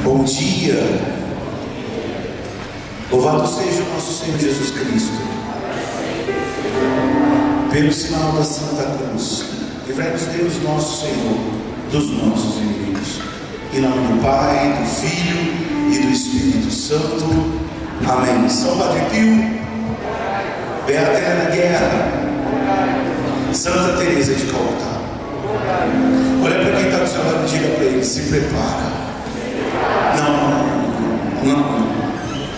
Bom dia. Louvado seja o nosso Senhor Jesus Cristo. Pelo sinal da Santa Cruz, livrai-nos Deus nosso Senhor dos nossos inimigos. Em nome do Pai, do Filho e do Espírito Santo. Amém. São Padre Pio, Beata Helena Guerra, Santa Teresa de Calcutá. Olha para quem está do seu lado e diga para ele: se prepara. Não.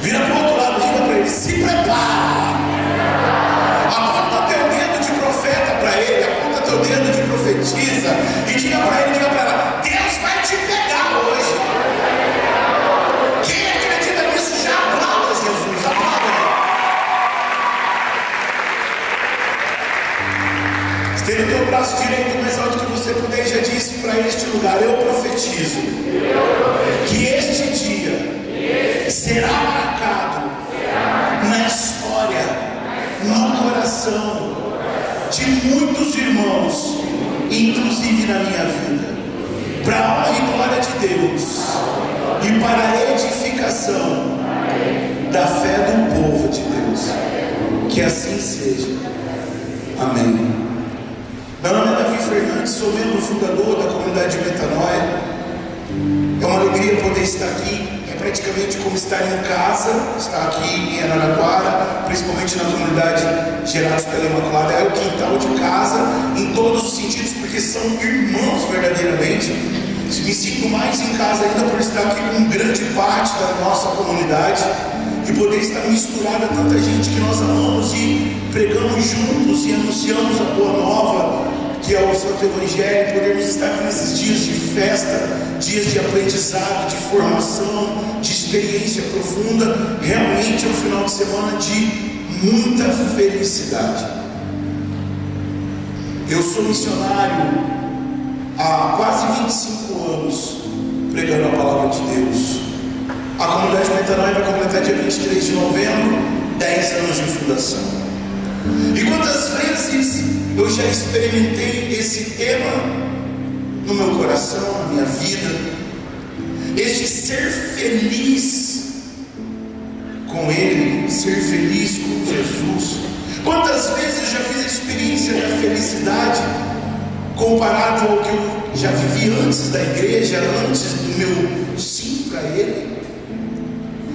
Vira para o outro lado e diga para ele: se prepara. Aponta teu dedo de profeta para ele, aponta teu dedo de profetisa e diga para ele, diga para ela: Deus vai te pegar hoje. Quem acredita nisso já aplauda Jesus, aplauda. Estenda o teu braço direito mais alto que você puder e já disse para este lugar: eu profetizo que este dia será marcado na história, no coração de muitos irmãos, inclusive na minha vida, para a honra e glória de Deus e para a edificação da fé do povo de Deus. Que assim seja. Amém. Meu nome é Davi Fernandes, sou membro fundador da comunidade Metanoia. É uma alegria poder estar aqui. É praticamente como estar em casa, estar aqui em Araraquara, principalmente na comunidade Gerados pela Imaculada. É o quintal de casa em todos os sentidos, porque são irmãos verdadeiramente. Me sinto mais em casa ainda por estar aqui com grande parte da nossa comunidade e poder estar misturado a tanta gente que nós amamos e pregamos juntos e anunciamos a boa nova, que é o Santo Evangelho. Podemos estar aqui nesses dias de festa, dias de aprendizado, de formação, de experiência profunda. Realmente é um final de semana de muita felicidade. Eu sou missionário há quase 25 anos, pregando a palavra de Deus. A comunidade Metanoia vai completar dia 23 de novembro, 10 anos de fundação. E quantas vezes eu já experimentei esse tema no meu coração, na minha vida, este ser feliz com Ele, ser feliz com Jesus. Quantas vezes eu já fiz a experiência da felicidade comparado ao que eu já vivi antes da igreja, antes do meu sim para Ele.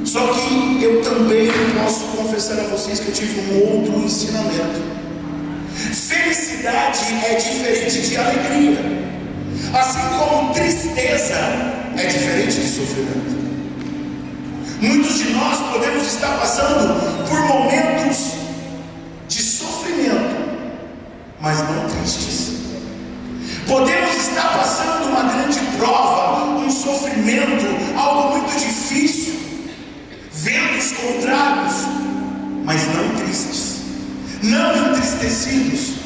Só que eu também posso confessar a vocês que eu tive um outro ensinamento. Felicidade é diferente de alegria, assim como tristeza é diferente de sofrimento. Muitos de nós podemos estar passando por momentos de sofrimento, mas não tristes. Podemos estar passando uma grande prova, um sofrimento, algo muito difícil, ventos contrários, mas não tristes, não entristecidos,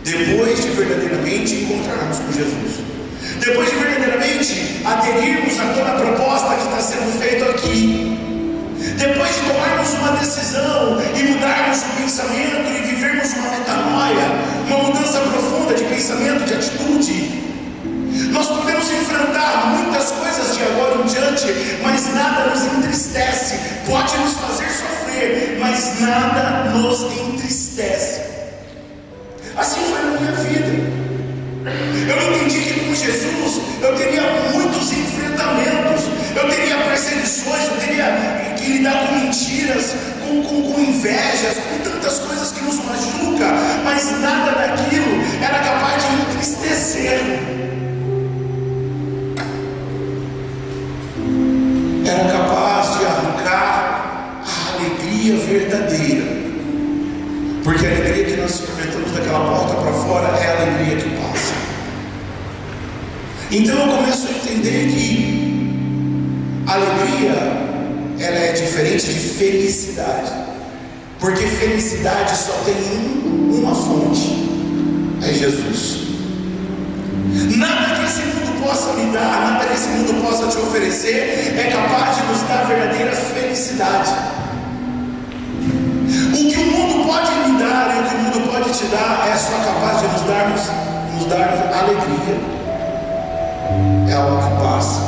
depois de verdadeiramente encontrarmos com Jesus, depois de verdadeiramente aderirmos a toda a proposta que está sendo feita aqui, depois de tomarmos uma decisão e mudarmos o pensamento e vivermos uma metanoia, uma mudança profunda de pensamento, de atitude. Nós podemos enfrentar muitas coisas de agora em diante, mas nada nos entristece. Pode nos fazer sofrer, mas nada nos entristece. Assim foi na minha vida. Eu entendi que com Jesus eu teria muitos enfrentamentos, eu teria perseguições, eu teria que lidar com mentiras, com invejas, com tantas coisas que nos machucam, mas nada daquilo era capaz de entristecer. Era capaz de arrancar a alegria verdadeira, porque a alegria que nós experimentamos daquela porta para fora é a alegria que passa. Então eu começo a entender que a alegria, ela é diferente de felicidade, porque felicidade só tem uma fonte, é Jesus. Nada que esse mundo possa me dar, nada que esse mundo possa te oferecer é capaz de nos dar verdadeira felicidade. O que o mundo pode me dar e o que o mundo pode te dar é só capaz de nos dar alegria. É algo que passa.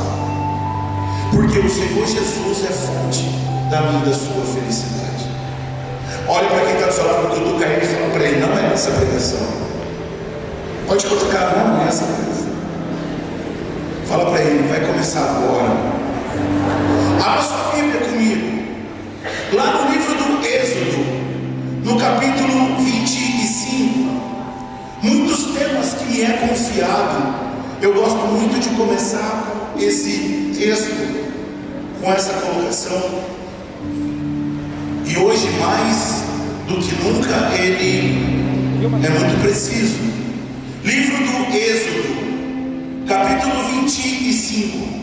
porque o Senhor Jesus é fonte da minha e da sua felicidade. Olha para quem está do seu lado, cutuca ele e fala para ele: não é essa a pregação. Pode cutucar, não é essa a pregação. Fala para ele: vai começar agora. Abra sua Bíblia comigo, lá no livro do Êxodo, no capítulo 25. Muitos temas que me é confiado, eu gosto muito de começar esse texto com essa colocação, e hoje mais do que nunca ele é muito preciso. Livro do Êxodo, capítulo 25.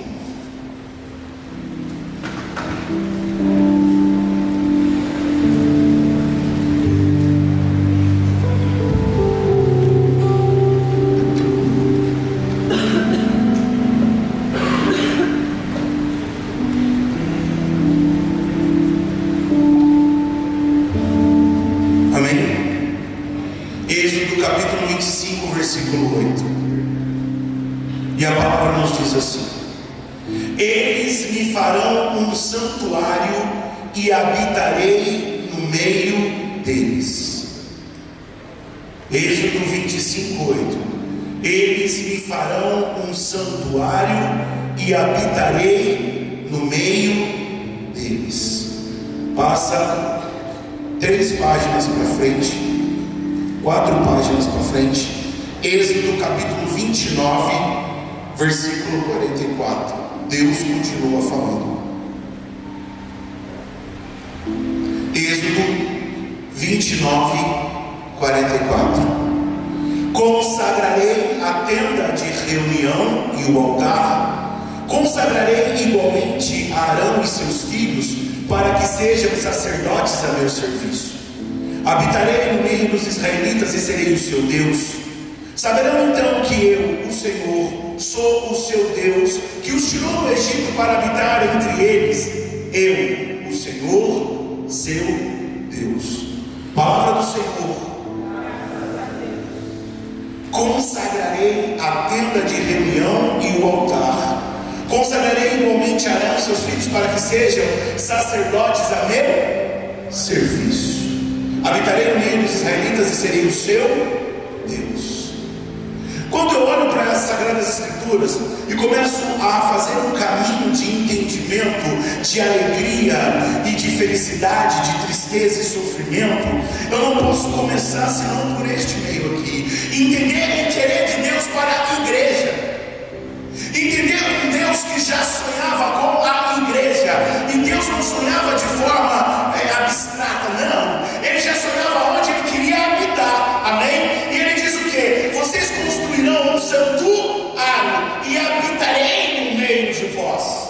Versículo 8, e a palavra nos diz assim: eles me farão um santuário e habitarei no meio deles. Êxodo 25, 8. Eles me farão um santuário e habitarei no meio deles. Passa 3 páginas para frente, 4 páginas para frente. Êxodo capítulo 29, versículo 44. Deus continua falando. Êxodo 29, 44. Consagrarei a tenda de reunião e o altar. Consagrarei igualmente a Arão e seus filhos, para que sejam sacerdotes a meu serviço. Habitarei no meio dos israelitas e serei o seu Deus. Saberão então que eu, o Senhor, sou o seu Deus, que os tirou do Egito para habitar entre eles. Eu, o Senhor, seu Deus. Palavra do Senhor. Consagrarei a tenda de reunião e o altar. Consagrarei igualmente Arão e seus filhos para que sejam sacerdotes a meu serviço. Habitarei no meio dos israelitas e serei o seu Deus. Quando eu olho para as Sagradas Escrituras e começo a fazer um caminho de entendimento, de alegria e de felicidade, de tristeza e sofrimento, eu não posso começar senão por este meio aqui: entender o querer de Deus para a igreja, entender um Deus que já sonhava com a igreja, e Deus não sonhava de forma abstrata, não, Ele já sonhava onde Ele queria habitar, amém? E Ele diz o quê? Vocês construirão um santuário e habitarei no meio de vós.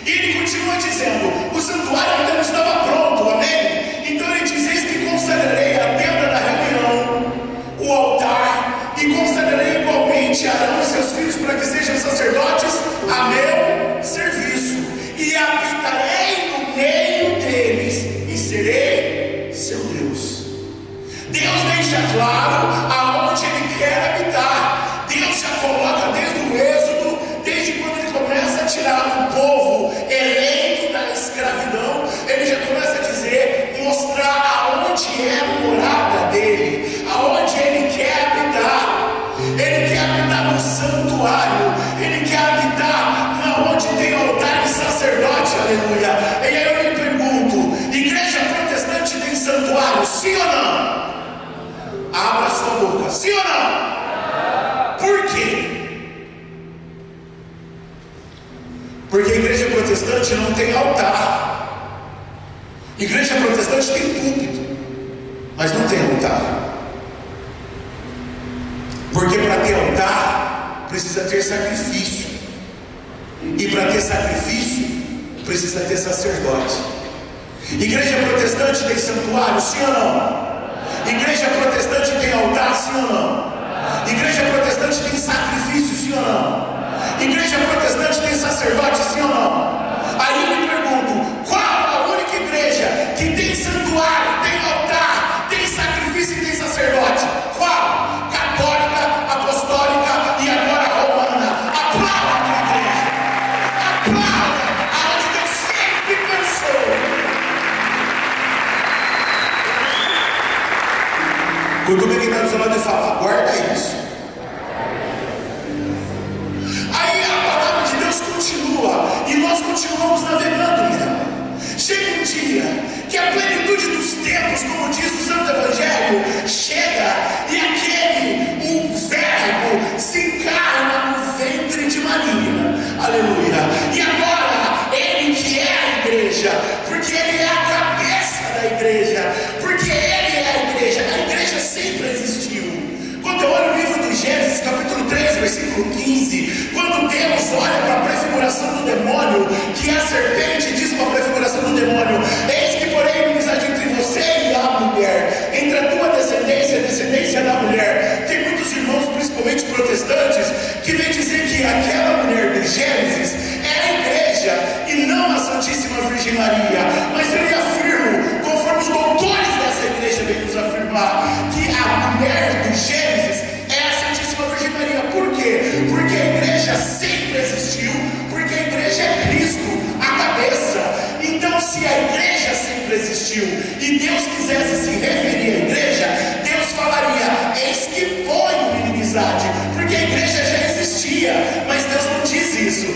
E Ele continua dizendo: o santuário ainda não estava pronto, amém? Então Ele diz: eis que consagrarei a tenda da reunião, o altar, e consagrarei igualmente Arão e seus filhos para que sejam sacerdotes a meu serviço, e habitarei no meio deles e serei seu Deus. Deus deixa claro aonde Ele quer habitar. Deus já coloca desde o Êxodo, desde quando Ele começa a tirar o povo eleito da escravidão, Ele já começa a dizer, mostrar aonde é a morada dEle, aonde Ele quer habitar. Ele quer habitar no santuário, Ele quer habitar onde tem altar e sacerdote, aleluia. E aí eu me pergunto: igreja protestante tem santuário, sim ou não? Abra sua boca, sim ou não? Por quê? Porque a igreja protestante não tem altar. Igreja protestante tem púlpito, mas não tem altar. Porque para ter altar precisa ter sacrifício, e para ter sacrifício precisa ter sacerdote. Igreja protestante tem santuário, sim ou não? Igreja protestante tem altar, sim ou não? Igreja protestante tem sacrifício, sim ou não? Igreja protestante tem sacerdote, sim ou não? Aí eu me pergunto: qual a única igreja que tem santuário, tem altar, tem sacrifício e tem sacerdote? Qual? Católica, apostólica e agora romana. Aplauda a igreja. Aplauda aonde Deus sempre pensou. Quando alguém está do seu lado e fala, guarda isso. Aí a palavra de Deus continua e nós continuamos navegando nela. Chega um dia que a plenitude dos tempos, como diz o Santo Evangelho, chega e o Verbo se encarna no ventre de Maria. Aleluia. E agora ele que é a igreja, porque ele é a cabeça da igreja, porque ele é a igreja sempre existiu. Quando eu olho o livro do Gênesis, capítulo 3, versículo 15, quando Deus olha para a prefiguração do demônio, que a serpente diz para a prefiguração do demônio: eis que porém inimizade entre você e a mulher, entre a tua descendência e a descendência da mulher. Tem muitos irmãos, principalmente protestantes, que vêm dizer que aquela mulher do Gênesis é a igreja e não a Santíssima Virgem Maria. Mas eu lhe afirmo, conforme os doutores dessa igreja vêm nos afirmar, que a mulher do Gênesis é a Santíssima Virgem Maria. Por quê? Porque a igreja sempre existiu, porque a igreja é Cristo, a cabeça. Então, se a igreja sempre existiu e Deus quisesse se referir à igreja, Deus falaria: eis que ponho inimizade, porque a igreja já existia. Mas Deus não diz isso.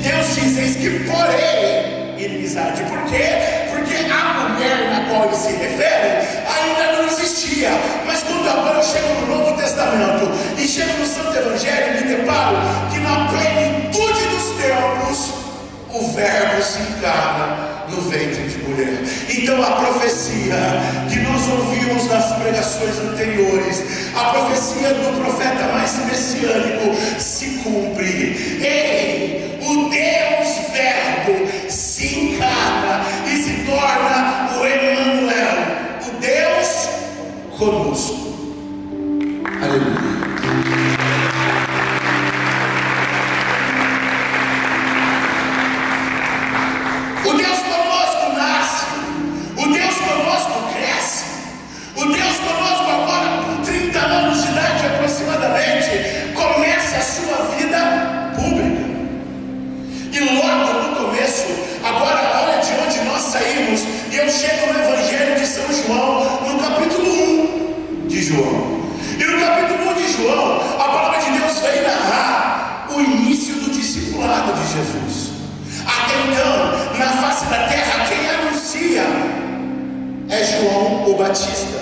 Deus diz: eis que porém inimizade. Por quê? Porque a mulher na qual ele se refere ainda não existia. Mas quando agora eu chego no Novo Testamento e chego no Santo Evangelho, me deparo que na plenitude dos tempos o Verbo se encarna no ventre de mulher. Então a profecia que nós ouvimos nas pregações anteriores, a profecia do profeta mais messiânico, se cumpre. Ei, o Deus Verbo se encarna e se torna o Emmanuel, o Deus conosco. Aleluia. O Deus conosco nasce, o Deus conosco cresce, o Deus conosco agora com 30 anos de idade aproximadamente começa a sua vida pública. E logo no começo, agora olha de onde nós saímos, e eu chego no Evangelho de São João, no capítulo 1 de João. E no capítulo 1 de João, a palavra de Deus vem narrar o início do discipulado de Jesus. Até então, na face da terra, quem anuncia é João o Batista,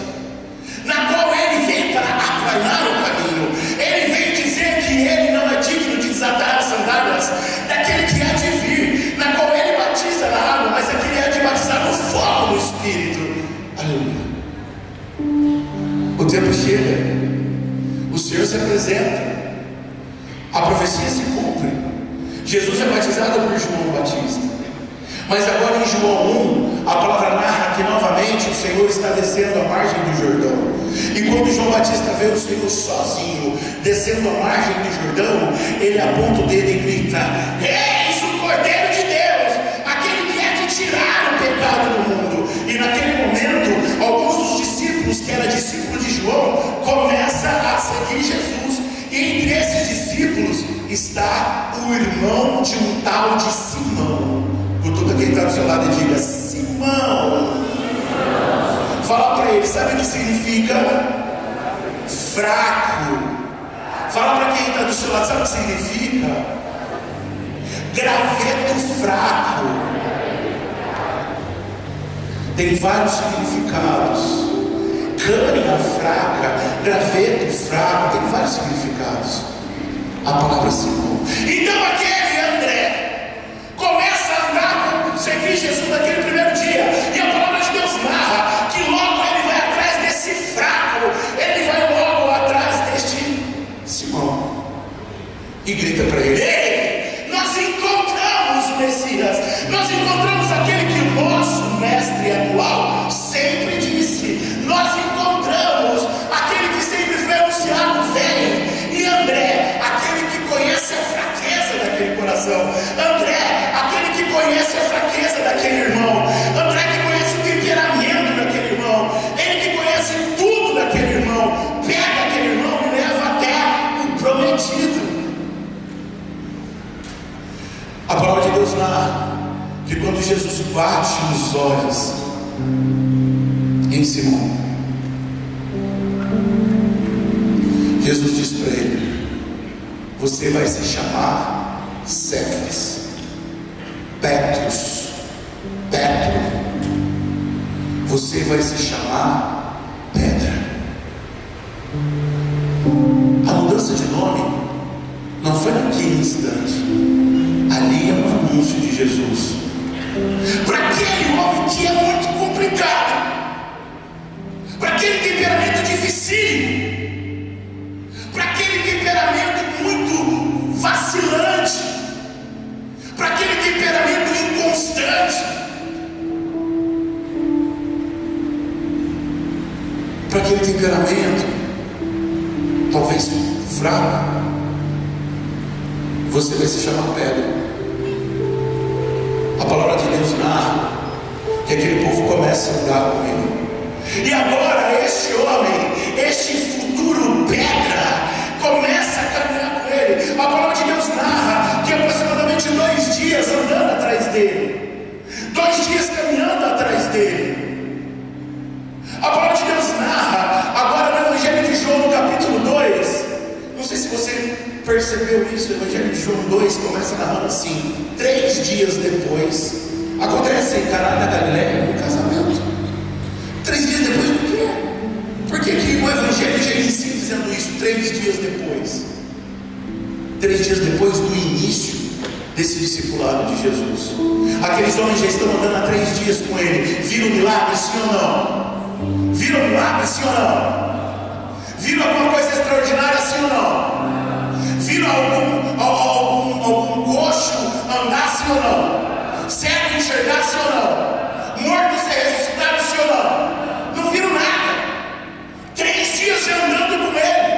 na qual ele vem para aplanar o caminho. Ele vem dizer que ele não é digno de desatar as sandálias daquele que há de vir, na qual ele batiza na água, mas aquele há de batizar no fogo do Espírito. Aleluia. O tempo chega, o Senhor se apresenta, a profecia se cumpre. Jesus é batizado por João Batista. Mas agora em João 1, a palavra narra que novamente o Senhor está descendo a margem do Jordão. E quando João Batista vê o Senhor sozinho, descendo a margem do Jordão, ele aponta o dedo e grita: eis o Cordeiro de Deus, aquele que é de tirar o pecado do mundo. E naquele momento, alguns dos discípulos, que era discípulo de João, começam a seguir Jesus. E entre esses discípulos está o irmão de um tal de Simão. Cutuca quem está do seu lado e diga: Simão. Fala para ele, sabe o que significa? Fraco. Fala para quem está do seu lado, sabe o que significa? Graveto fraco. Tem vários significados. Cânia fraca, graveto fraco, tem vários significados. A palavra Simão. Então aquele André começa a andar com seguir Jesus naquele primeiro dia, e a palavra de Deus narra que logo ele vai atrás desse fraco, ele vai logo atrás deste Simão e grita para ele: ei, nós encontramos o Messias, nós encontramos aquele que o nosso mestre atual sempre disse, nós encontramos aquele que sempre foi anunciado, vem. E André, aquele que conhece a fraqueza daquele coração, André, aquele que conhece a fraqueza daquele irmão, André que conhece o temperamento daquele irmão, ele que conhece tudo daquele irmão, pega aquele irmão e leva até o prometido. A A palavra de Deus narra que quando Jesus bate os olhos em Simão, Jesus diz para ele: você vai se chamar Cefas, Petrus, Petro, você vai se chamar Pedra. A mudança de nome não foi naquele instante, ali é um anúncio de Jesus para aquele homem que é muito complicado, para aquele temperamento difícil, para aquele temperamento muito vacilante, para aquele temperamento inconstante, para aquele temperamento talvez fraco. Você vai se chamar Pedro. A palavra de Deus narra que aquele povo começa a andar com ele, e agora este homem, este futuro Pedra, começa a caminhar com ele. A palavra de Deus narra que aproximadamente 2 dias andando atrás dele, 2 dias caminhando atrás dele. A palavra de Deus narra agora no Evangelho de João, no capítulo 2. Não sei se você percebeu isso. O Evangelho de João 2 começa narrando assim: 3 dias depois acontece em Caná da Galileia um casamento. 3 dias depois do quê? Por que o Evangelho já inicia dizendo isso? 3 dias depois. 3 dias depois do início desse discipulado de Jesus. Aqueles homens já estão andando há 3 dias com ele. Viram milagre, sim ou não? Viram milagre, sim ou não? Viram alguma coisa extraordinária, sim ou não? Viram algum coxo andar, sim ou não? Cego enxergar, sim ou não? Morto ser ressuscitado, sim ou não? Não viram nada. 3 dias já andando com ele.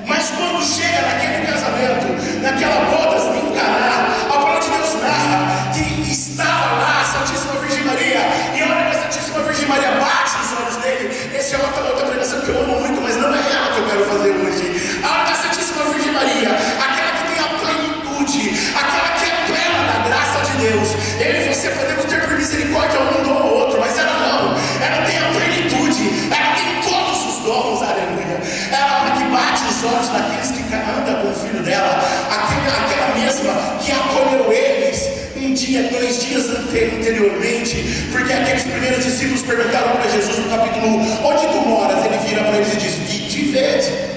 Mas quando chega naquele casamento, naquela bodas em Caná, a palavra de Deus narra que estava lá a Santíssima Virgem Maria. E a hora que a Santíssima Virgem Maria bate nos olhos dele, essa é outra pregação que eu amo muito, mas não é ela que eu quero fazer hoje. A hora que a Santíssima Virgem Maria, aquela que tem a plenitude, aquela que é plena da graça de Deus, eu e você podemos ter por misericórdia um ou outro, mas ela não. Ela tem a plenitude, ela tem todos os dons, aleluia. Ela é a hora que bate os olhos daqueles que andam com o filho dela, aquela mesma que acolheu eles um dia, 2 dias anteriormente, porque aqueles primeiros discípulos perguntaram para Jesus no capítulo 1: onde tu moras? Ele vira para eles e diz: vinde e vede.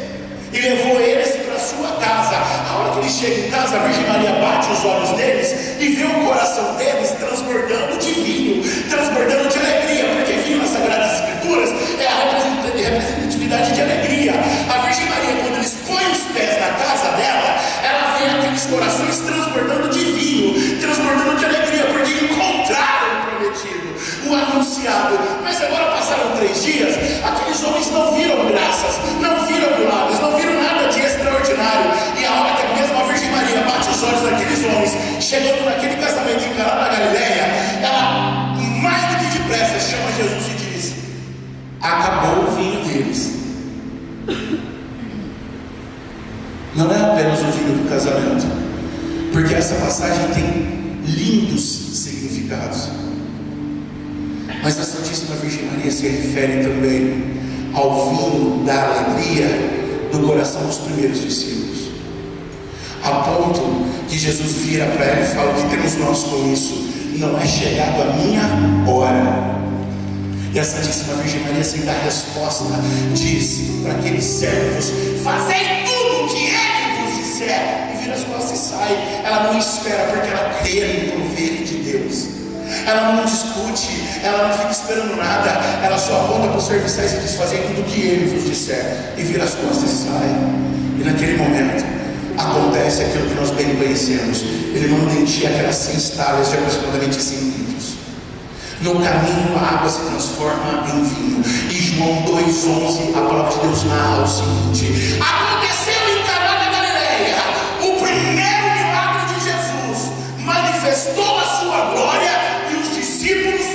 E levou eles para a sua casa. A hora que ele chega em casa, a Virgem Maria bate os olhos deles e vê o coração deles transbordando de vinho, transbordando de alegria, porque vinho nas Sagradas Escrituras é a representatividade de alegria. A Virgem Maria, quando eles põem os pés na casa dela, ela vê aqueles corações transbordando de vinho, transbordando de alegria, porque encontraram o prometido, o anunciado. Mas agora passaram 3 dias, aqueles homens não viram graças, não viram milagres, não viram nada de extraordinário. E a hora que a mesma Virgem Maria bate os olhos daqueles homens, chegando naquele casamento em Caná da Galileia, ela mais do que depressa chama Jesus e diz: acabou o vinho deles. Não é apenas o vinho do casamento, porque essa passagem tem lindos significados, mas a Santíssima Virgem Maria se refere também ao vinho da alegria do coração dos primeiros discípulos, a ponto que Jesus vira para ela e fala: o que temos nós com isso? Não é chegado a minha hora. E a Santíssima Virgem Maria, sem dar resposta, diz para aqueles servos: fazei tudo o que ele vos disser. E vira as costas e sai. Ela não espera, porque ela crê no prover de Deus. Ela não discute, ela não fica esperando nada. Ela só aponta para os serviçais e diz: fazei tudo o que ele vos disser. E vira as costas e sai. E naquele momento acontece aquilo que nós bem conhecemos. Ele manda encher aquelas 100 talhas de aproximadamente 100 litros. No caminho a água se transforma em vinho. E João 2,11, a palavra de Deus narra o seguinte: aconteceu em Caná da Galileia o primeiro milagre de Jesus, manifestou a sua glória e os discípulos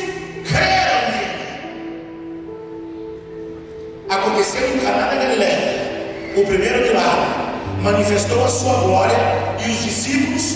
creram nele. Aconteceu em Caná da Galileia o primeiro milagre, manifestou a sua glória e os discípulos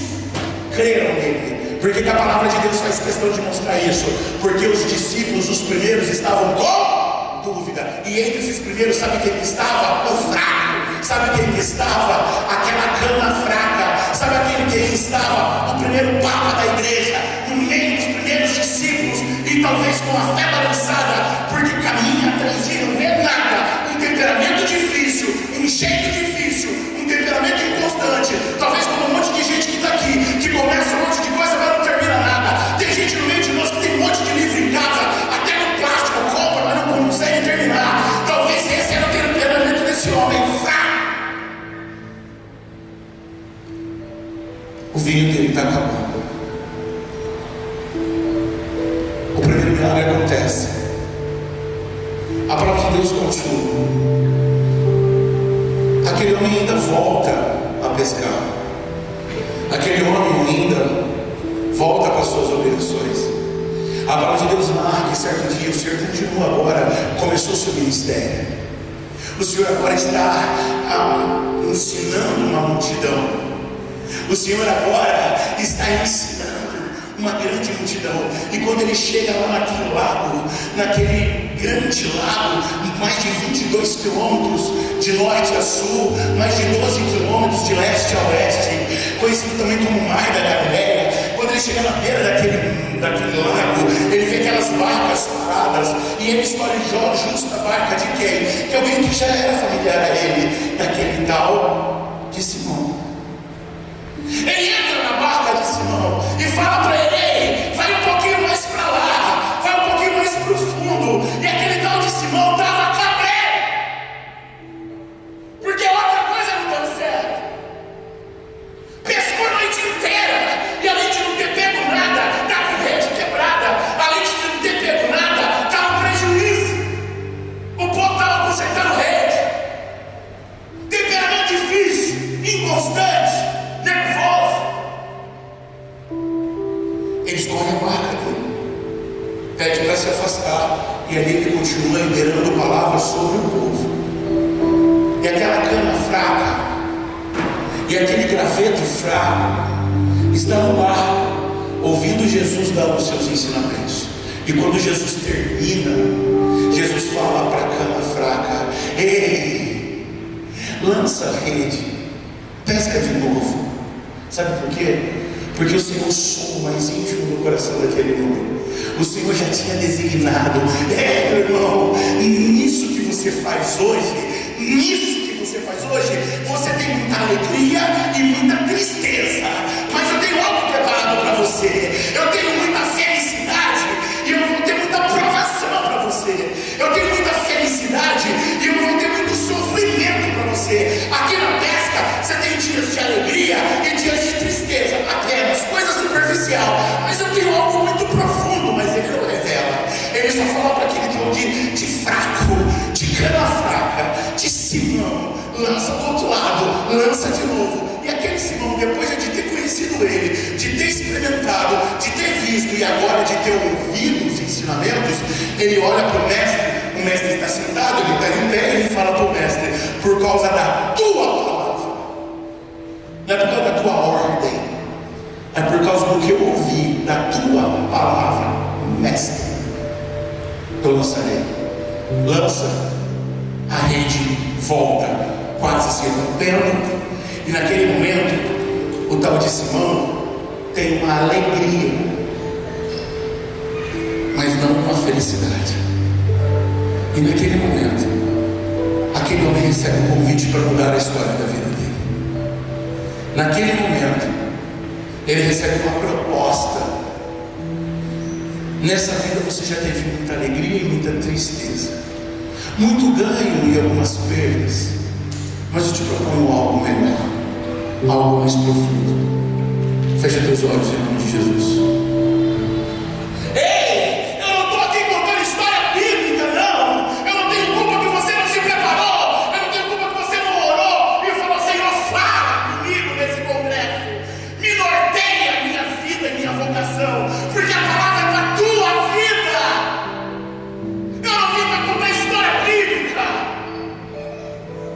creram nele. Por que que a palavra de Deus faz questão de mostrar isso? Porque os discípulos, os primeiros, estavam com dúvida. E entre esses primeiros, sabe quem que estava? O fraco. Sabe quem que estava? Aquela cana fraca. Sabe aquele que estava? O primeiro papa da igreja, no meio dos primeiros discípulos, e talvez com a fé balançada, porque caminha atrás de não ver nada, um temperamento difícil, um jeito difícil, um temperamento inconstante, talvez como um monte de gente que está aqui, que começa um monte de coisa, mas não termina nada. Tem gente no meio de nós que tem um monte de livro em casa, até no plástico, compra, mas não consegue terminar. Talvez esse era o temperamento desse homem fraco. O vinho dele está acabando. O primeiro milagre acontece. A palavra de Deus continua. Aquele homem ainda volta a pescar. Aquele homem ainda volta para as suas obrigações. A palavra de Deus marca que certo dia o Senhor continua agora, começou o seu ministério. O Senhor agora está ensinando uma multidão. O Senhor agora está ensinando uma grande multidão. E quando ele chega lá naquele lago, naquele grande lago, mais de 22 quilômetros de norte a sul, mais de 12 quilômetros de leste a oeste, conhecido também como Mar da Galileia. Quando ele chega na beira daquele lago, ele vê aquelas barcas paradas, e ele escolhe justo a barca de quem? Que é alguém que já era familiar a ele, daquele tal de Simão. Ele entra na barca de Simão e fala para ele: ei, vai um pouquinho mais para lá, vai um pouquinho mais para o fundo. E aquele tal de Simão estava cabreiro, porque outra coisa não deu certo. Pescou a noite inteira, e além de não ter pego nada, estava com rede quebrada. Além de não ter pego nada, estava um prejuízo. O povo estava consertando rede. Temperamento difícil, inconstante, nervoso. Ele escolhe a barca dele, pede para se afastar, e ali ele continua liberando palavras sobre o povo. E aquela cana fraca, e aquele graveto fraco, está no barco, ouvindo Jesus dar os seus ensinamentos. E quando Jesus termina, Jesus fala para a cana fraca: ei, lança a rede, pesca de novo. Sabe por quê? Porque o Senhor soube o mais íntimo do coração daquele homem. O Senhor já tinha designado: meu irmão, nisso que você faz hoje, você tem muita alegria e muita tristeza, mas eu tenho algo preparado para você. Eu tenho muita felicidade e eu vou ter muita provação para você. Eu tenho muita felicidade e eu vou ter muito sofrimento para você. Aqui na pesca você tem dias de alegria e dias de tristeza, apenas coisa superficial, mas eu tenho algo muito profundo, mas ele não revela. Ele só fala para aquele de fraco, de cana fraca, de Simão: lança do outro lado, lança de novo. E aquele Simão, depois de ter conhecido ele, de ter experimentado, de ter visto e agora de ter ouvido os ensinamentos, ele olha para o mestre está sentado, ele está em pé, e ele fala para o mestre: por causa da tua palavra, não é por causa da tua ordem, é por causa do que eu ouvi da tua palavra, mestre, eu lançarei. Lança, a rede volta, quase se rompendo, e naquele momento o tal de Simão tem uma alegria, mas não uma felicidade. E naquele momento aquele homem recebe um convite para mudar a história da vida dele. Naquele momento ele recebe uma proposta: nessa vida você já teve muita alegria e muita tristeza, muito ganho e algumas perdas, mas eu te proponho algo melhor, algo mais profundo. Fecha teus olhos em nome de Jesus. Ei, eu não estou aqui contando história bíblica, não. Eu não tenho culpa que você não se preparou. Eu não tenho culpa que você não orou e falou: Senhor, fala comigo nesse congresso, me norteia a minha vida e minha vocação, porque a palavra é para a tua vida. Eu não vim para contar história bíblica,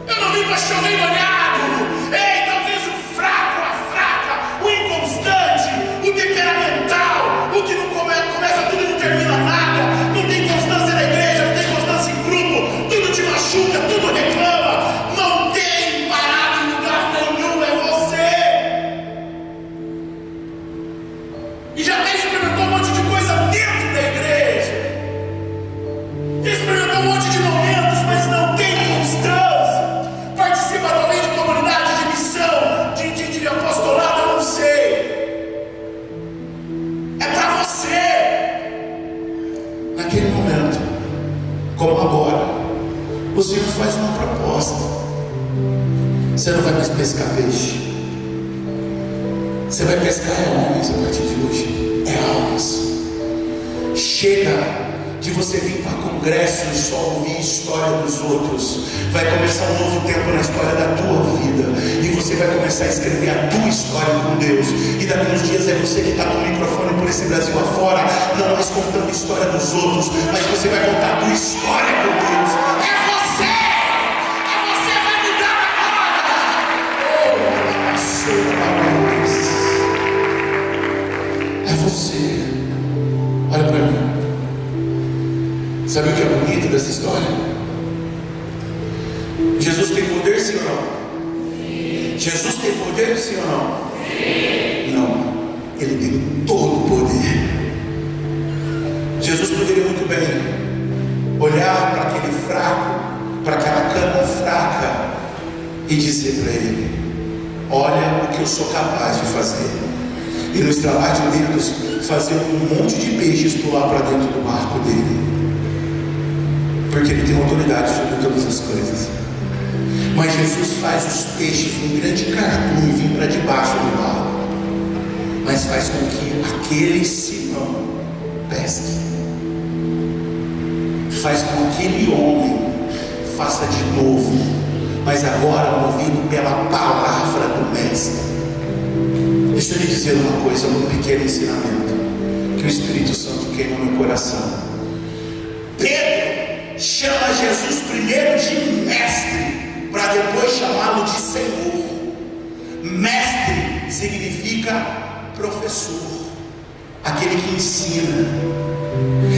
eu não vim para chover molhado. Ei, talvez o fraco, a fraca, o inconstante, E já até experimentou um monte de coisa dentro da igreja. Já experimentou um monte de momentos, mas não tem constância. Participa talvez de comunidade, de missão, de apostolado, eu não sei. É para você. Naquele momento, como agora, o Senhor faz uma proposta. Você não vai mais pescar peixe. Você vai pescar homens a partir de hoje. É almas. Chega de você vir para congresso e só ouvir a história dos outros. Vai começar um novo tempo na história da tua vida. E você vai começar a escrever a tua história com Deus. E daqui uns dias é você que está com o microfone por esse Brasil afora, não mais contando a história dos outros, mas você vai contar a tua história com Deus. É você! É você que vai mudar agora! É você. Olha para mim. Sabe o que é bonito dessa história? Jesus tem poder, sim ou não? Sim. Jesus tem poder, sim ou não? Sim. Não. Ele tem todo o poder. Jesus poderia muito bem olhar para aquele fraco, para aquela cana fraca e dizer para ele: olha o que eu sou capaz de fazer. E no estralar de dedos fazer um monte de peixes pular para dentro do barco dele. Porque ele tem autoridade sobre todas as coisas. Mas Jesus faz os peixes um grande cardume vir para debaixo do barco, mas faz com que aquele Simão pesque. Faz com que aquele homem faça de novo, mas agora movido pela palavra do Mestre. Deixa eu lhe dizer uma coisa, um pequeno ensinamento que o Espírito Santo queima no meu coração. Pedro chama Jesus primeiro de mestre, para depois chamá-lo de Senhor. Mestre significa professor, aquele que ensina.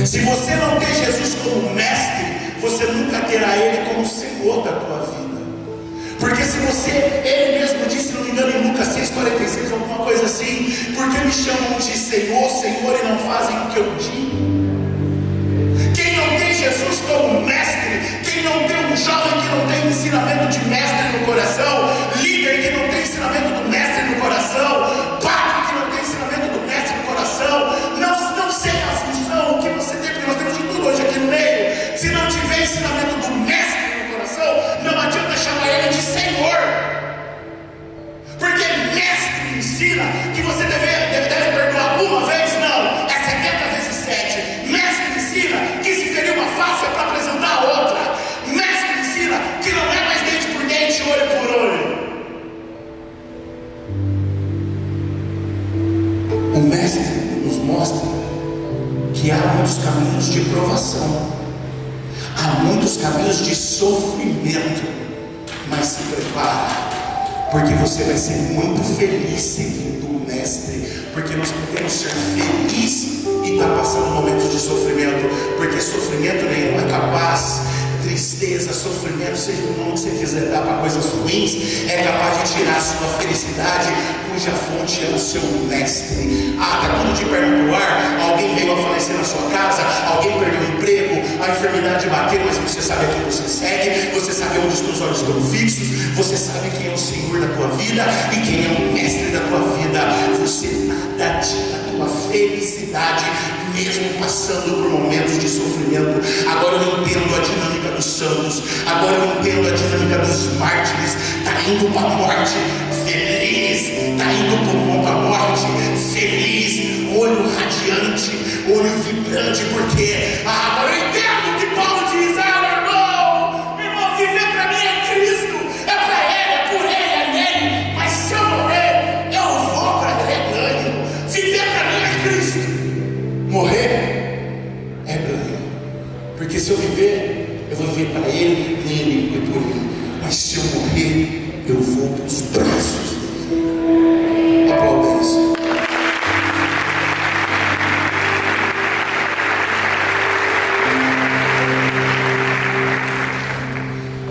Se você não tem Jesus como mestre, você nunca terá ele como Senhor da tua vida. Porque se você, ele mesmo disse, se não me engano, em Lucas 6,46, alguma coisa assim: porque me chamam de Senhor, Senhor, e não fazem o que eu digo. Quem não tem Jesus como mestre, quem não tem um jovem que não tem ensinamento de mestre no coração, líder que não tem ensinamento do mestre no coração, padre que não tem ensinamento do mestre no coração, não sei a função, o que você tem, porque nós temos de tudo hoje aqui no meio. Se não tiver ensinamento do mestre no coração, não adianta chamar ele de Senhor. Porque mestre ensina que você deve perdoar uma vez, não, é 70 vezes 7. Mestre ensina que se ferir uma face é para apresentar a outra. Mestre ensina que não é mais dente por dente, olho por olho. O mestre nos mostra que há muitos caminhos de provação, há muitos caminhos de sofrimento, mas se prepara, porque você vai ser muito feliz seguindo o mestre. Porque nós podemos ser felizes e estar passando momentos de sofrimento, porque sofrimento nenhum é capaz, tristeza, sofrimento, seja o nome que você quiser dar para coisas ruins, é capaz de tirar a sua felicidade, cuja fonte é o seu mestre. Está tudo de perna pro ar, alguém veio a falecer na sua casa, alguém perdeu o emprego, a enfermidade bateu, mas você sabe a quem você segue, você sabe onde os teus olhos estão fixos, você sabe quem é o Senhor da tua vida e quem é o mestre da tua vida. Você nada tira a tua felicidade, mesmo passando por momentos de sofrimento. Agora eu entendo a dinâmica dos santos, agora eu entendo a dinâmica dos mártires. Está indo para a morte feliz, está indo para a morte feliz, olho radiante, olho vibrante, porque agora eu entendo o que Paulo diz: meu irmão, viver para mim é Cristo, é para Ele, é por Ele, é nele, mas se eu morrer, eu vou para Ele, é ganho. Viver para mim é Cristo, morrer é ganho, porque se eu viver, eu vou viver para Ele, nele e por Ele, mas se eu morrer, eu vou para os braços dele. Aplauda isso.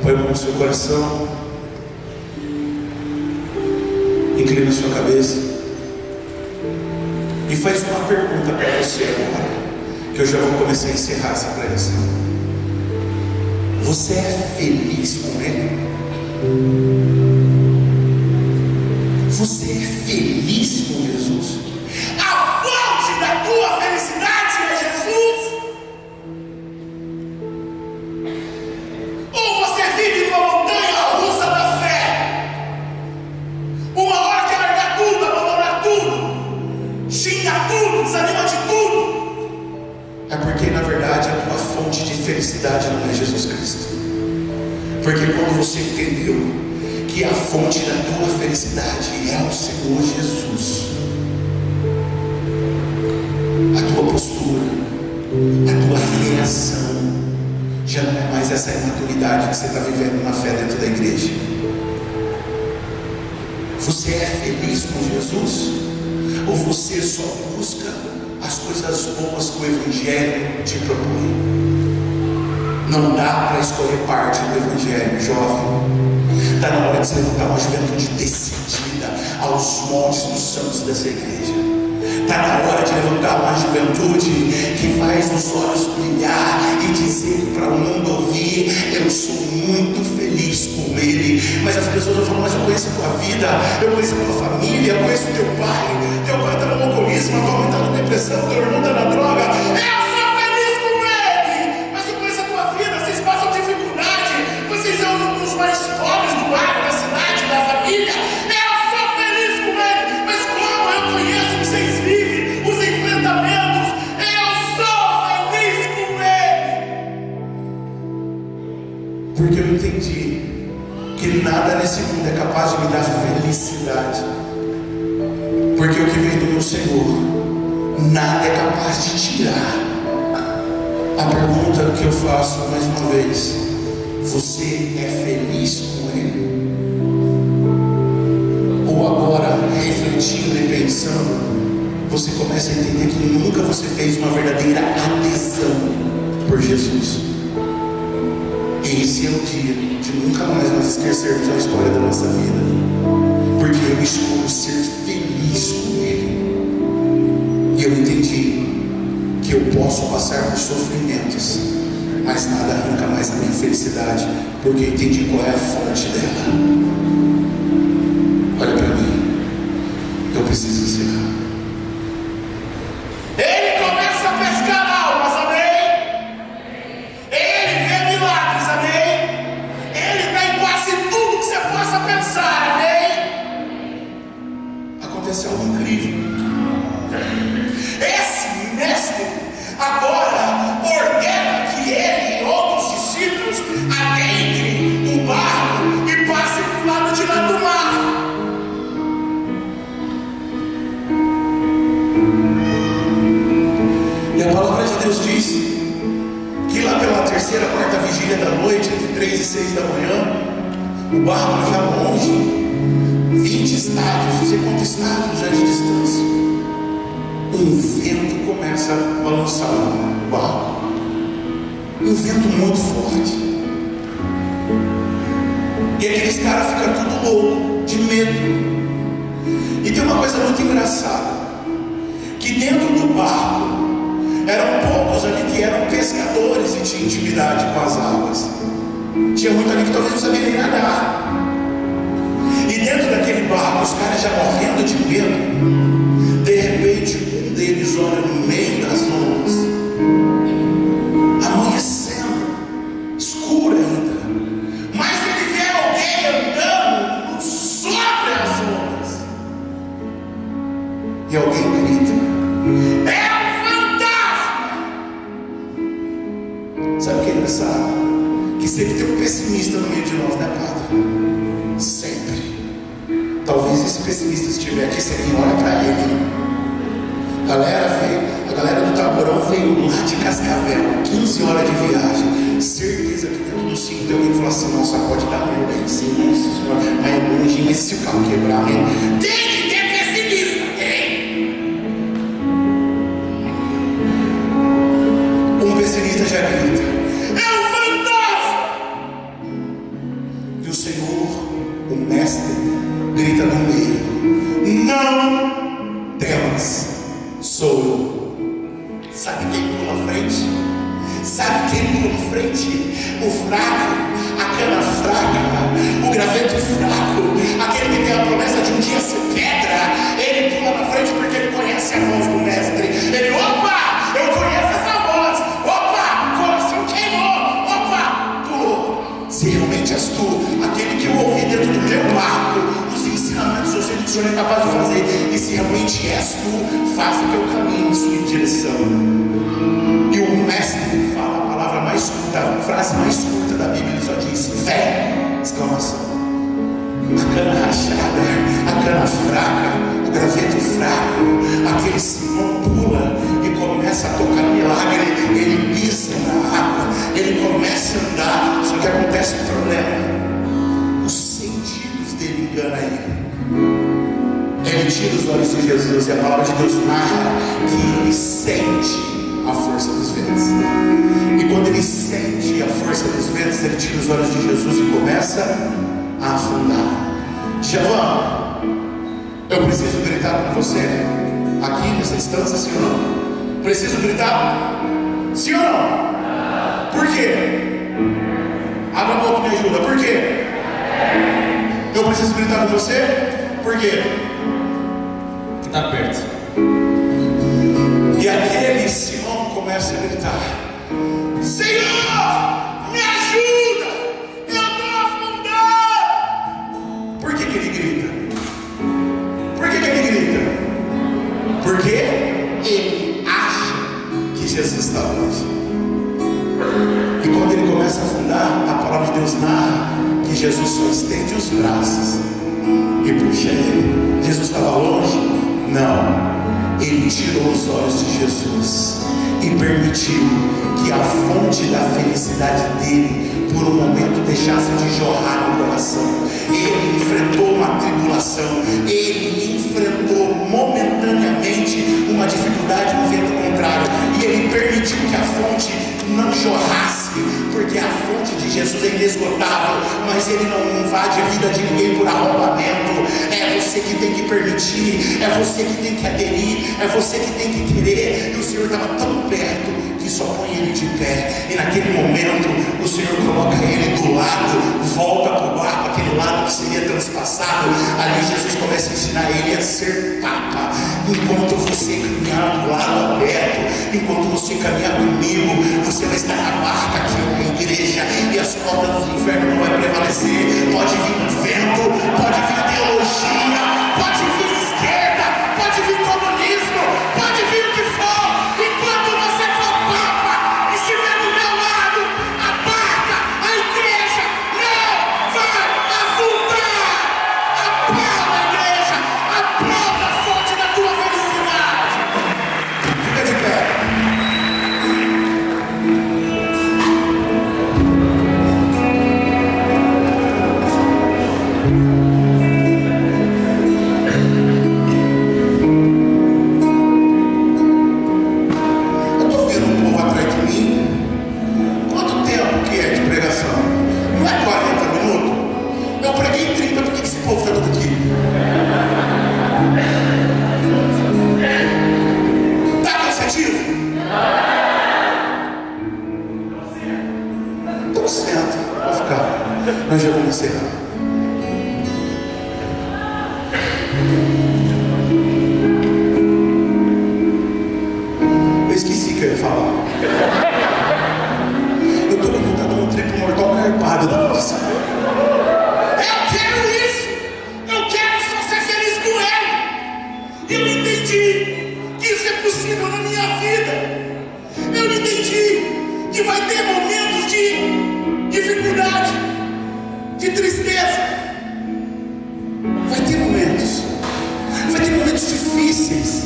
Põe a mão no seu coração, inclina a sua cabeça Me faz uma pergunta para você agora, que eu já vou começar a encerrar essa pregação. Você é feliz com Ele? Você é feliz com Jesus? A fonte da tua felicidade é Jesus? Ou você vive numa montanha russa da fé? Uma hora quer largar tudo, abandonar tudo, xinga tudo, desanima de tudo. É porque na verdade a tua fonte de felicidade não é Jesus Cristo. Porque quando você entendeu que a fonte da tua felicidade é o Senhor Jesus, a tua postura, a tua reação já não é mais essa imaturidade que você está vivendo na fé dentro da igreja. Você é feliz com Jesus? Ou você só busca as coisas boas que o Evangelho te propõe? Não dá para escolher parte do Evangelho, jovem. Está na hora de você levantar uma juventude decidida aos moldes dos santos dessa igreja. Está na hora de levantar uma juventude que faz os olhos brilhar e dizer para o mundo ouvir: eu sou muito feliz com Ele. Mas as pessoas vão falar: mas eu conheço a tua vida, eu conheço a tua família, eu conheço o teu pai está no alcoolismo, a tua mãe está na depressão, teu irmão está na droga. Eu sou feliz com Ele, mas eu conheço a tua vida, vocês passam dificuldade, vocês são os mais pobres do bairro, da cidade, da família. Eu sou feliz com Ele, mas como eu conheço o que vocês vivem, os enfrentamentos, eu sou feliz com Ele. Porque eu entendi que nada nesse mundo é capaz de me dar felicidade, porque o que vem do meu Senhor, nada é capaz de tirar. A pergunta que eu faço mais uma vez: você é feliz com Ele? Ou agora, refletindo e pensando, você começa a entender que nunca você fez uma verdadeira adesão por Jesus? Esse é o dia de nunca mais nós esquecermos a história da nossa vida, porque eu escolho ser feliz com Ele. E eu entendi que eu posso passar por sofrimentos, mas nada arranca mais a minha felicidade, porque eu entendi qual é a fonte dela. Olha para mim, eu preciso encerrar. Ele começa a pescar almas, amém? Ele vê milagres, amém? Ele está em quase tudo que você possa pensar, amém? Aconteceu algo incrível. Esse mestre agora ordena que ele e outros discípulos adentrem o barco e passem para o lado de lá do mar. E a palavra de Deus diz que lá pela terceira, quarta vigília da noite, entre 3 e 6 da manhã, o barco já longe, 20 estádios, não sei quantos estádios já de distância, um vento começa a balançar o barco. Um vento muito forte. E aqueles caras ficam tudo louco, de medo. E tem uma coisa muito engraçada, que dentro do barco eram poucos ali que eram pescadores e tinham intimidade com as águas. Tinha muito ali que talvez não sabia nem nadar. E dentro daquele barco, os caras já morrendo de medo, de repente um deles olha no meio das ondas, amanhecendo, escuro ainda, mas ele vê alguém andando sobre as ondas, e alguém grita: é um fantasma! Sabe o que é engraçado? Que sempre tem um pessimista no meio de nós, né, Padre? Sempre. Talvez esse pessimista estiver aqui, você nem olha para ele. A galera do Taborão veio lá de Cascavel, 15 horas de viagem. Certeza que dentro do 5 tem alguém que falou assim: não, só pode dar merda aí, sim, nossa senhora, mas é longe, mas se o carro quebrar, né? Tem que ter pessimista, tem! Um pessimista já grita: é um fantasma! E o Senhor, o Mestre, grita no meio: não temas, sou eu. Sabe quem pula à frente? Sabe quem pula à frente? O fraco, a cana fraca, o graveto fraco, aquele que tem a promessa de um dia ser pedra. Ele pula na frente porque ele conhece a voz do mestre. Ele, opa, eu conheço essa voz. Opa, coração queimou. Opa, pulou. Se realmente és tu, aquele que eu ouvi dentro do meu barco, os ensinamentos eu sei que o Senhor é capaz de fazer. E se realmente és tu, faz o teu caminho em sua direção. E o mestre fala a palavra mais curta, a frase mais curta da Bíblia, ele só diz: fé! Exclamação. A cana rachada, a cana fraca, o graveto fraco, aquele Simão pula e começa a tocar milagre. Ele pisa na água, ele começa a andar. Só que acontece um problema: os sentidos dele enganam ele. Ele tira os olhos de Jesus e a palavra de Deus narra que ele sente a força dos ventos. E quando ele sente a força dos ventos, ele tira os olhos de Jesus e começa a afundar. Djavan, eu preciso gritar com você aqui nessa instância, sim ou não? Preciso gritar? Sim ou não? Por quê? Abra a boca e me ajuda. Por quê? Eu preciso gritar com você? Por quê? Porque está perto. E aquele Simão começa a gritar: Senhor, me ajuda, eu estou afundando. Por que ele grita? Por que ele grita? Porque ele acha que Jesus está longe. E quando ele começa a afundar, a palavra de Deus narra que Jesus só estende os braços e puxa ele. Jesus estava longe? Não. Ele tirou os olhos de Jesus e permitiu que a fonte da felicidade dele por um momento deixasse de jorrar no coração. Ele enfrentou uma tribulação, ele enfrentou momentaneamente uma dificuldade no vento contrário, e ele permitiu que a fonte não jorrasse, porque a fonte de Jesus é inesgotável, mas ele não invade a vida de ninguém por arrombamento. É você que tem que permitir, é você que tem que aderir, é você que tem que querer. E o Senhor estava tão perto que só põe ele de pé, e naquele momento o Senhor coloca ele do lado, volta para o barco, aquele lado que seria transpassado. Ali Jesus começa a ensinar ele a ser papa. Enquanto você caminhar do lado aberto, enquanto você caminhar comigo, você vai estar na barca, que é uma igreja, e as portas do inferno não vai prevalecer. Pode vir o vento, pode vir teologia, pode vir esquerda, pode vir comunismo, pode vir o que for. Enquanto você for papa, estiver do meu lado, a barca, a igreja não vai afundar. Aplauda a igreja, aplauda a fonte da tua felicidade. Fica de pé. Nós já vamos encerrar. Eu esqueci que eu ia falar. Eu estou com vontade de um triplo mortal carpado da condição. Eu quero isso. Eu quero só ser feliz com ele. Eu entendi que isso é possível na minha vida. Eu entendi que vai ter momentos de dificuldade, de tristeza. Vai ter momentos difíceis,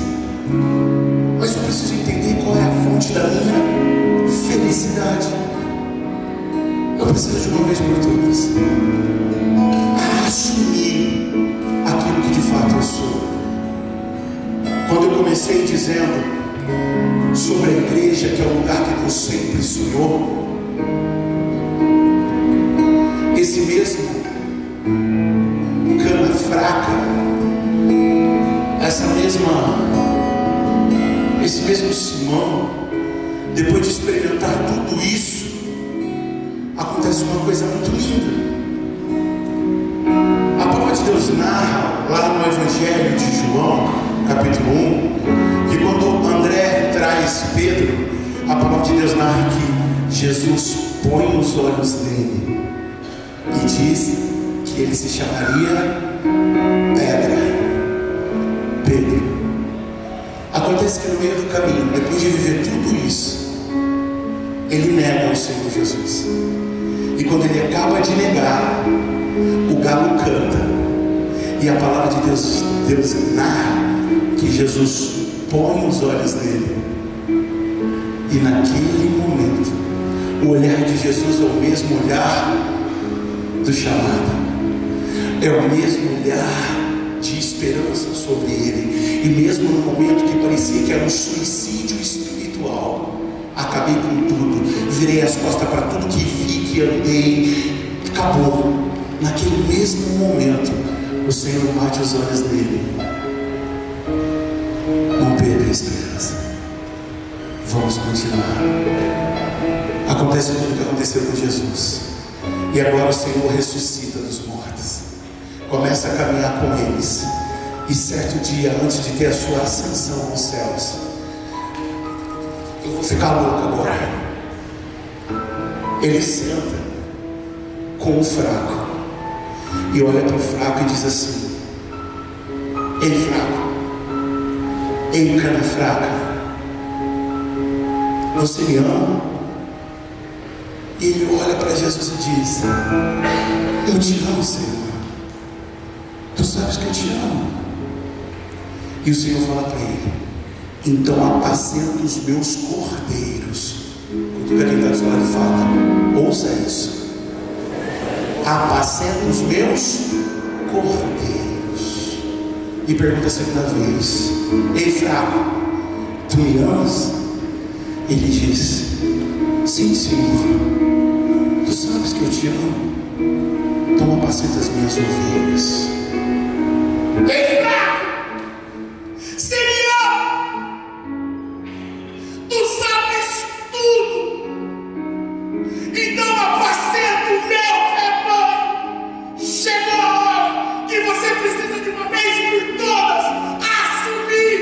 mas eu preciso entender qual é a fonte da minha felicidade. Eu preciso de uma vez por todas assumir aquilo que de fato eu sou. Quando eu comecei dizendo sobre a igreja, que é o lugar que Deus sempre sonhou, esse mesmo cana fraca, essa mesma Esse mesmo Simão, depois de experimentar tudo isso, acontece uma coisa muito linda. A palavra de Deus narra lá no Evangelho de João, capítulo 1, que quando André traz Pedro, a palavra de Deus narra que Jesus põe os olhos nele e diz que ele se chamaria Pedro. Acontece que no meio do caminho, depois de viver tudo isso, ele nega o Senhor Jesus. E quando ele acaba de negar, o galo canta. E a palavra de Deus narra que Jesus põe os olhos nele. E naquele momento, o olhar de Jesus é o mesmo olhar do chamado. É o mesmo olhar de esperança sobre ele. E mesmo no momento que parecia que era um suicídio espiritual, acabei com tudo, virei as costas para tudo que vi, que andei, acabou. Naquele mesmo momento, o Senhor bate os olhos nele. Não perca a esperança. Vamos continuar. Acontece tudo o que aconteceu com Jesus. E agora o Senhor ressuscita dos mortos, começa a caminhar com eles. E certo dia, antes de ter a sua ascensão aos céus, eu vou ficar louco agora, ele senta com o fraco e olha para o fraco e diz assim: ei fraco, ei cana fraca, você me ama? E ele olha para Jesus e diz: eu te amo, Senhor, tu sabes que eu te amo. E o Senhor fala para ele: então apacenta os meus cordeiros. Diga quem está do seu lado e fala: ouça isso, apacenta os meus cordeiros. E pergunta a segunda vez: ei fraco, tu me amas? Ele diz: sim, Senhor, tu sabes que eu te amo, então apacenta as minhas ovelhas. Ei fraco, se me ama, tu sabes tudo, então apacenta o meu rebanho. Chegou a hora que você precisa de uma vez por todas assumir.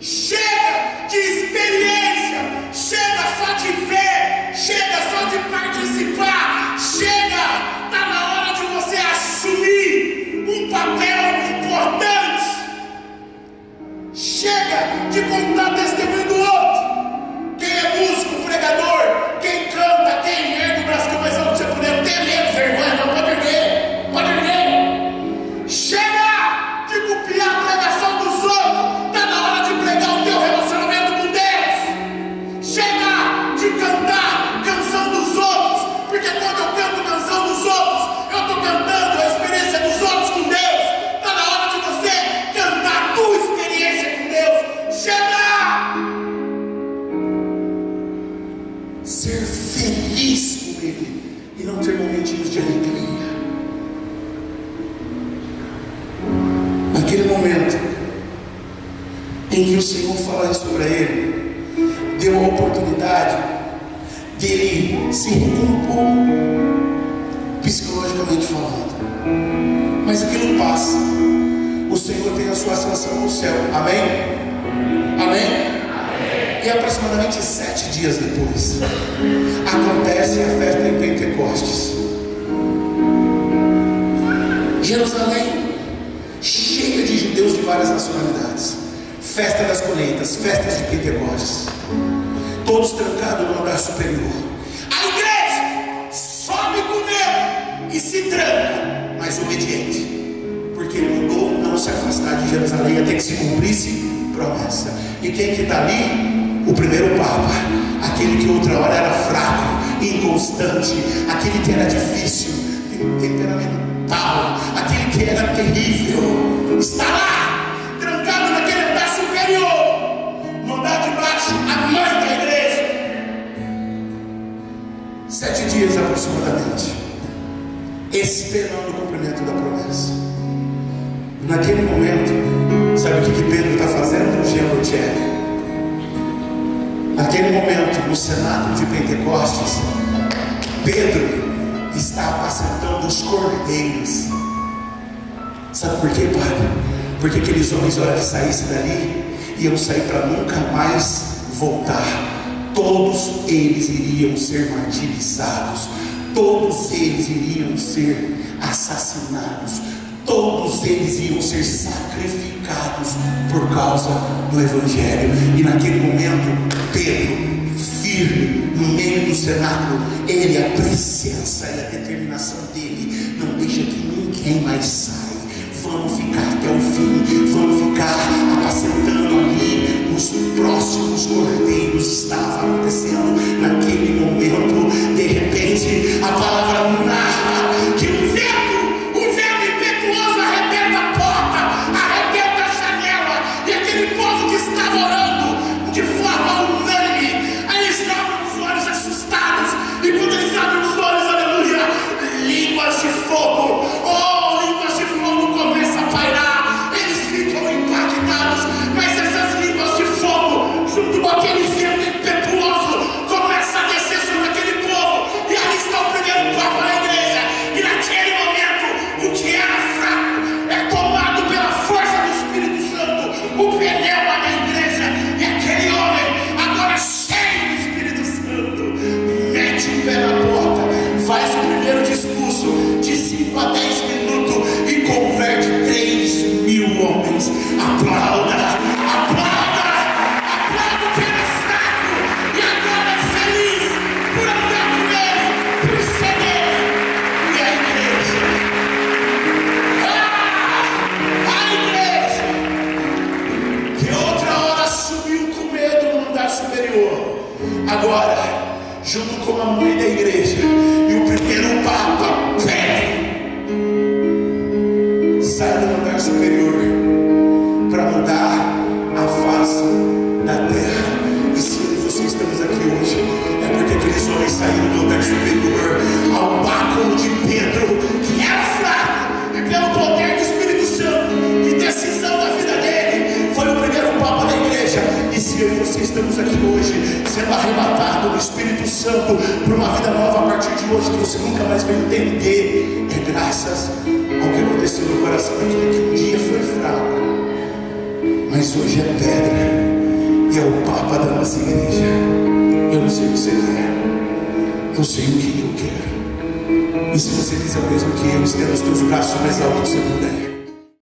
Chega de experiência, chega só de ver, chega só de participar, chega, está na hora de você assumir um papel importante. Chega de contar testemunho do outro. Quem é músico, pregador, quem canta, quem ergue o braço, mas não você puder ter medo, vergonha, não pode erguer, pode erguer. Chega de copiar a pregação dos outros. Está na hora de pregar o teu relacionamento com Deus. Chega de cantar canção dos outros, porque quando eu canto canção dos outros, eu estou cantando a experiência dos outros com Deus. Está na hora de você cantar a tua experiência com Deus. Chega! Ser feliz com Ele e não ter momentinhos de alegria. Naquele momento em que o Senhor fala isso para ele, deu a oportunidade dele se recompor, psicologicamente falando. Mas aquilo passa. O Senhor tem a sua ascensão no céu. Amém? Amém? E aproximadamente 7 dias depois, acontece a festa em Pentecostes. Jerusalém, cheia de judeus de várias nacionalidades. Festa das colheitas, festas de Pentecostes. Todos trancados no andar superior. A igreja sobe com medo e se tranca, mas obediente, porque ele mandou não se afastar de Jerusalém até que se cumprisse promessa. E quem que está ali? O primeiro Papa, aquele que outra hora era fraco, inconstante, aquele que era difícil, temperamental, aquele que era terrível, está lá, trancado naquele andar superior, no andar de baixo, a mãe da igreja. 7 dias aproximadamente, esperando o cumprimento da promessa. Naquele momento, sabe o que Pedro está fazendo? no cenáculo de Pentecostes, Pedro está apacentando os cordeiros. Sabe por quê, Padre? Porque aqueles homens, na hora que saíssem dali, iam sair para nunca mais voltar. Todos eles iriam ser martirizados, todos eles iriam ser assassinados, todos eles iam ser sacrificados por causa do Evangelho. E naquele momento, Pedro, firme no meio do cenáculo, ele, a presença e a determinação dele, não deixa que ninguém mais saia. Vamos ficar até o fim, vamos ficar apacentando ali os próximos cordeiros. Estava acontecendo naquele momento. De repente, a palavra narra que um vento impetuoso arrebenta a porta, arrebenta a janela, e aquele povo que estava orando de forma unânime, aí eles abrem os olhos assustados, e quando eles abrem os olhos, aleluia, línguas de fogo, línguas de fogo começam a pairar, eles ficam impactados, mas essas línguas de fogo, junto com aquele vento impetuoso, começa a descer sobre aquele povo, e ali está o primeiro papa na igreja, e naquele momento, o que era fraco é tomado pela força do Espírito Santo, o pneuma da igreja, e aquele homem, agora cheio do Espírito Santo, mete o pé na porta, faz o primeiro discurso de 5 a 10 minutos e converte 3.000 homens. Aplauda pelo fraco, e agora é feliz por andar com ele, por ser ele. E a igreja, que outra hora subiu com medo no andar superior, agora, junto com a mãe da igreja e o primeiro papa, sai do andar superior para mudar a face da terra. E se eu e você estamos aqui hoje, é porque aqueles homens saíram do andar superior ao báculo de Pedro, que era fraco, e pelo poder do Espírito Santo e decisão da vida dele, foi o primeiro papa da igreja. E se eu e você estamos aqui hoje, sendo arrebatado do Espírito Santo para uma vida nova a partir de hoje, que você nunca mais vai entender, é graças ao que aconteceu no coração daquele que um dia foi fraco, mas hoje é pedra e é o Papa da nossa igreja. Eu não sei o que você quer, eu sei o que eu quero. E se você quiser o mesmo que eu, estenda os teus braços mais alto que você puder.